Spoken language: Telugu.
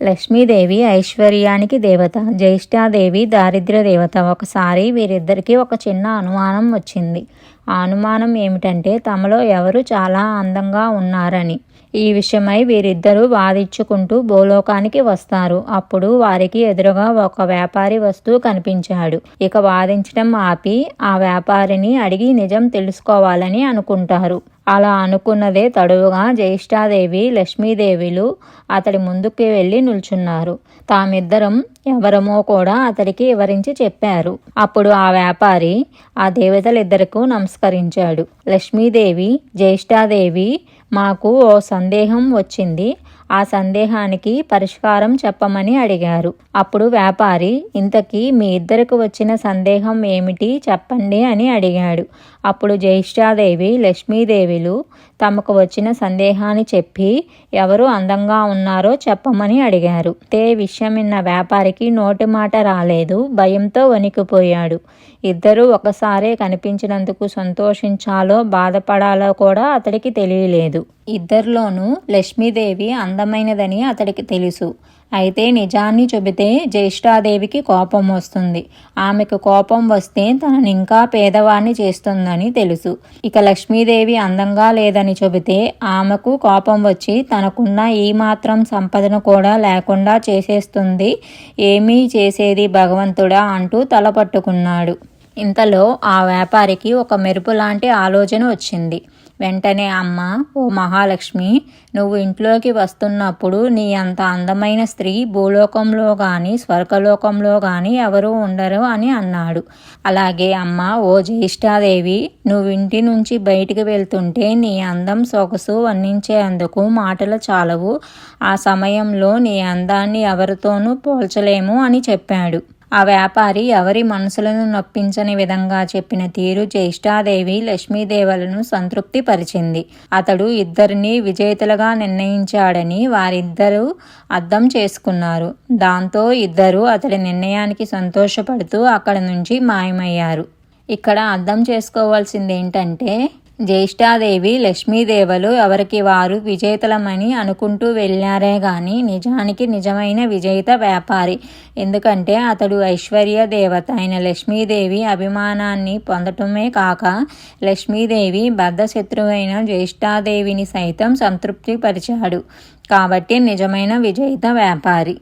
లక్ష్మీదేవి ఐశ్వర్యానికి దేవత, జ్యేష్ఠాదేవి దారిద్ర్య దేవత. ఒకసారి వీరిద్దరికీ ఒక చిన్న అనుమానం వచ్చింది. ఆ అనుమానం ఏమిటంటే తమలో ఎవరు చాలా అందంగా ఉన్నారని. ఈ విషయమై వీరిద్దరూ వాదించుకుంటూ భూలోకానికి వస్తారు. అప్పుడు వారికి ఎదురుగా ఒక వ్యాపారి వస్తూ కనిపించాడు. ఇక వాదించడం ఆపి ఆ వ్యాపారిని అడిగి నిజం తెలుసుకోవాలని అనుకుంటారు. అలా అనుకున్నదే తడువుగా జ్యేష్ఠాదేవి లక్ష్మీదేవిలు అతడి ముందుకు వెళ్ళి నిల్చున్నారు. తామిద్దరం ఎవరమో కూడా అతడికి వివరించి చెప్పారు. అప్పుడు ఆ వ్యాపారి ఆ దేవతలిద్దరికీ నమస్కరించాడు. లక్ష్మీదేవి, జ్యేష్ఠాదేవి, మాకు ఓ సందేహం వచ్చింది. ఆ సందేహానికి పరిష్కారం చెప్పమని అడిగారు. అప్పుడు వ్యాపారి, ఇంతకీ మీ ఇద్దరికి వచ్చిన సందేహం ఏమిటి చెప్పండి అని అడిగాడు. అప్పుడు జ్యేష్ఠాదేవి లక్ష్మీదేవిలు తమకు వచ్చిన సందేహాన్ని చెప్పి ఎవరు అందంగా ఉన్నారో చెప్పమని అడిగారు. ఏ విషయం విన్న వ్యాపారికి నోటి మాట రాలేదు. భయంతో వణికిపోయాడు. ఇద్దరూ ఒకసారే కనిపించినందుకు సంతోషించాలో బాధపడాలో కూడా అతడికి తెలియలేదు. ఇద్దరిలోనూ లక్ష్మీదేవి అందమైనదని అతడికి తెలుసు. అయితే నిజాన్ని చెబితే జ్యేష్ఠాదేవికి కోపం వస్తుంది. ఆమెకు కోపం వస్తే తనని ఇంకా పేదవాణ్ణి చేస్తుందని తెలుసు. ఇక లక్ష్మీదేవి అందంగా లేదని చెబితే ఆమెకు కోపం వచ్చి తనకున్న ఈ మాత్రం సంపదను కూడా లేకుండా చేసేస్తుంది. ఏమీ చేసేది భగవంతుడా అంటూ తలపట్టుకున్నాడు. ఇంతలో ఆ వ్యాపారికి ఒక మెరుపు లాంటి ఆలోచన వచ్చింది. వెంటనే, అమ్మ, ఓ మహాలక్ష్మి, నువ్వు ఇంట్లోకి వస్తున్నప్పుడు నీ అంత అందమైన స్త్రీ భూలోకంలో కానీ స్వర్గలోకంలో కానీ ఎవరూ ఉండరు అని అన్నాడు. అలాగే అమ్మ, ఓ జ్యేష్ఠాదేవి, నువ్వు ఇంటి నుంచి బయటికి వెళ్తుంటే నీ అందం సొగసు వర్ణించేందుకు మాటలు చాలవు. ఆ సమయంలో నీ అందాన్ని ఎవరితోనూ పోల్చలేము అని చెప్పాడు. ఆ వ్యాపారి ఎవరి మనసులను నొప్పించని విధంగా చెప్పిన తీరు జ్యేష్ఠాదేవి లక్ష్మీదేవులను సంతృప్తి పరిచింది. అతడు ఇద్దరిని విజేతలుగా నిర్ణయించాడని వారిద్దరూ అర్థం చేసుకున్నారు. దాంతో ఇద్దరూ అతడి నిర్ణయానికి సంతోషపడుతూ అక్కడి నుంచి మాయమయ్యారు. ఇక్కడ అర్థం చేసుకోవాల్సింది ఏంటంటే జ్యేష్ఠాదేవి లక్ష్మీదేవులు ఎవరికి వారు విజేతలమని అనుకుంటూ వెళ్ళారే గాని నిజానికి నిజమైన విజేత వ్యాపారి. ఎందుకంటే అతడు ఐశ్వర్య దేవత అయిన లక్ష్మీదేవి అభిమానాన్ని పొందటమే కాక లక్ష్మీదేవి బద్ధశత్రువైన జ్యేష్ఠాదేవిని సైతం సంతృప్తి పరిచాడు. కాబట్టి నిజమైన విజేత వ్యాపారి.